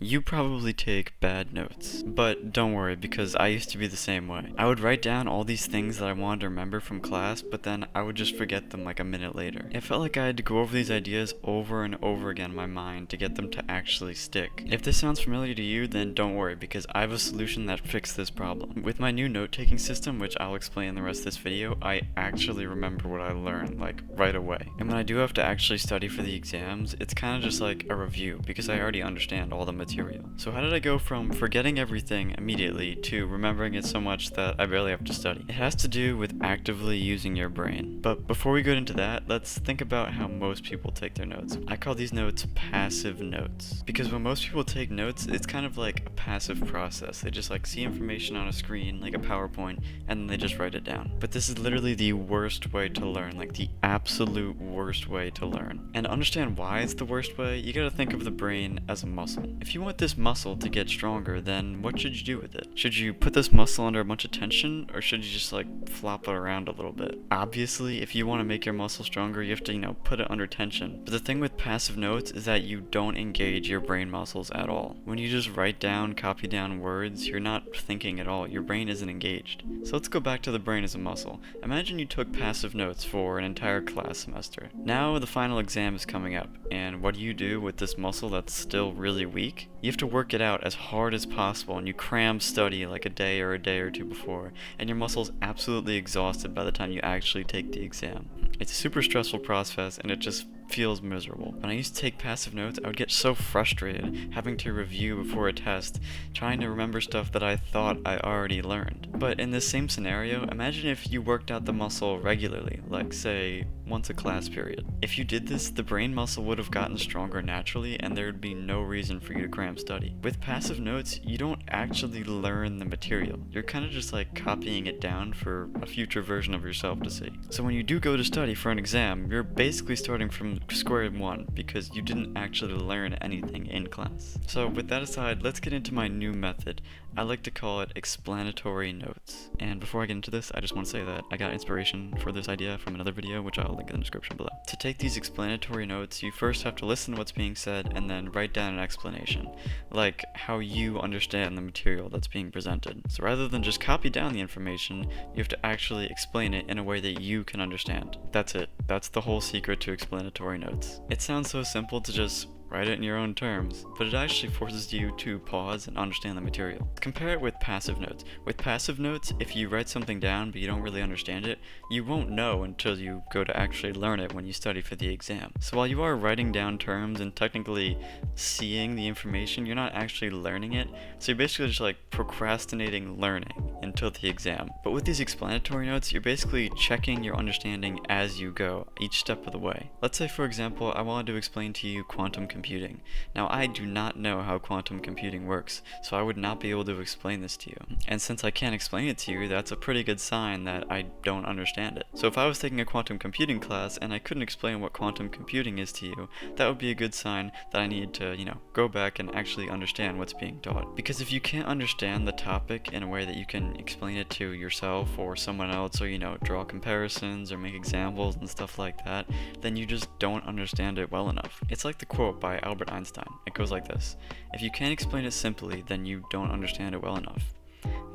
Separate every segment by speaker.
Speaker 1: You probably take bad notes, but don't worry because I used to be the same way. I would write down all these things that I wanted to remember from class, but then I would just forget them like a minute later. It felt like I had to go over these ideas over and over again in my mind to get them to actually stick. If this sounds familiar to you, then don't worry because I have a solution that fixed this problem. With my new note-taking system, which I'll explain in the rest of this video, I actually remember what I learned, like right away. And when I do have to actually study for the exams, it's kind of just like a review because I already understand all the material. So how did I go from forgetting everything immediately to remembering it so much that I barely have to study? It has to do with actively using your brain. But before we get into that, let's think about how most people take their notes. I call these notes passive notes. Because when most people take notes, it's kind of like a passive process. They just like see information on a screen, like a PowerPoint, and then they just write it down. But this is literally the worst way to learn, like the absolute worst way to learn. And to understand why it's the worst way, you gotta think of the brain as a muscle. If you want this muscle to get stronger, then what should you do with it? Should you put this muscle under a bunch of tension, or should you just like flop it around a little bit? Obviously, if you want to make your muscle stronger, you have to, put it under tension. But the thing with passive notes is that you don't engage your brain muscles at all. When you just write down, copy down words, you're not thinking at all. Your brain isn't engaged. So let's go back to the brain as a muscle. Imagine you took passive notes for an entire class semester. Now the final exam is coming up, and what do you do with this muscle that's still really weak? You have to work it out as hard as possible, and you cram study like a day or two before, and your muscle's absolutely exhausted by the time you actually take the exam. It's a super stressful process, and it just feels miserable. When I used to take passive notes, I would get so frustrated having to review before a test, trying to remember stuff that I thought I already learned. But in this same scenario, imagine if you worked out the muscle regularly, like say, once a class period. If you did this, the brain muscle would have gotten stronger naturally, and there would be no reason for you to cram study. With passive notes, you don't actually learn the material. You're kind of just like copying it down for a future version of yourself to see. So when you do go to study for an exam, you're basically starting from square one because you didn't actually learn anything in class. So with that aside, let's get into my new method. I like to call it explanatory notes. And before I get into this, I just want to say that I got inspiration for this idea from another video, which I'll link in the description below. To take these explanatory notes, you first have to listen to what's being said and then write down an explanation, like how you understand the material that's being presented. So rather than just copy down the information, you have to actually explain it in a way that you can understand. That's it. That's the whole secret to explanatory notes. It sounds so simple to just write it in your own terms, but it actually forces you to pause and understand the material. Compare it with passive notes. With passive notes, if you write something down but you don't really understand it, you won't know until you go to actually learn it when you study for the exam. So while you are writing down terms and technically seeing the information, you're not actually learning it, so you're basically just like procrastinating learning until the exam. But with these explanatory notes, you're basically checking your understanding as you go, each step of the way. Let's say, for example, I wanted to explain to you quantum computing. Now, I do not know how quantum computing works, so I would not be able to explain this to you. And since I can't explain it to you, that's a pretty good sign that I don't understand it. So if I was taking a quantum computing class and I couldn't explain what quantum computing is to you, that would be a good sign that I need to, go back and actually understand what's being taught. Because if you can't understand the topic in a way that you can explain it to yourself or someone else, or, draw comparisons or make examples and stuff like that, then you just don't understand it well enough. It's like the quote by Albert Einstein. It goes like this: if you can't explain it simply, then you don't understand it well enough.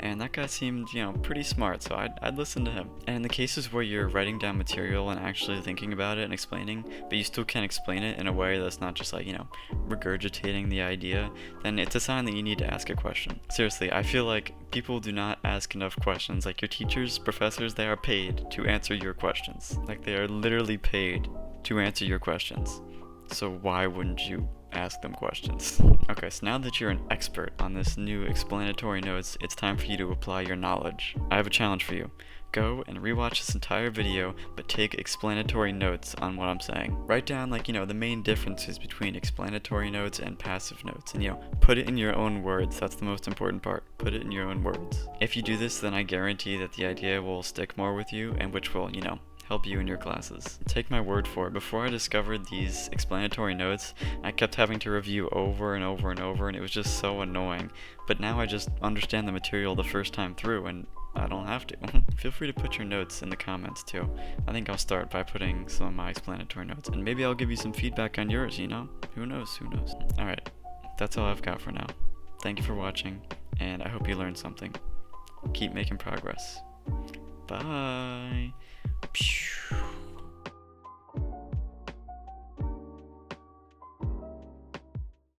Speaker 1: And that guy seemed, pretty smart, so I'd listen to him. And in the cases where you're writing down material and actually thinking about it and explaining, but you still can't explain it in a way that's not just like, regurgitating the idea, then it's a sign that you need to ask a question. Seriously, I feel like people do not ask enough questions. Like your teachers, professors, they are paid to answer your questions. Like they are literally paid to answer your questions. So why wouldn't you ask them questions? Okay, so now that you're an expert on this new explanatory notes, it's time for you to apply your knowledge. I have a challenge for you. Go and rewatch this entire video, but take explanatory notes on what I'm saying. Write down the main differences between explanatory notes and passive notes, and put it in your own words. That's the most important part. Put it in your own words. If you do this, then I guarantee that the idea will stick more with you, and which will, help you in your classes. Take my word for it. Before I discovered these explanatory notes, I kept having to review over and over and over, and it was just so annoying. But now I just understand the material the first time through, and I don't have to. Feel free to put your notes in the comments too. I think I'll start by putting some of my explanatory notes, and maybe I'll give you some feedback on yours, Who knows? Alright. that's all I've got for now. Thank you for watching, and I hope you learned something. Keep making progress. Bye!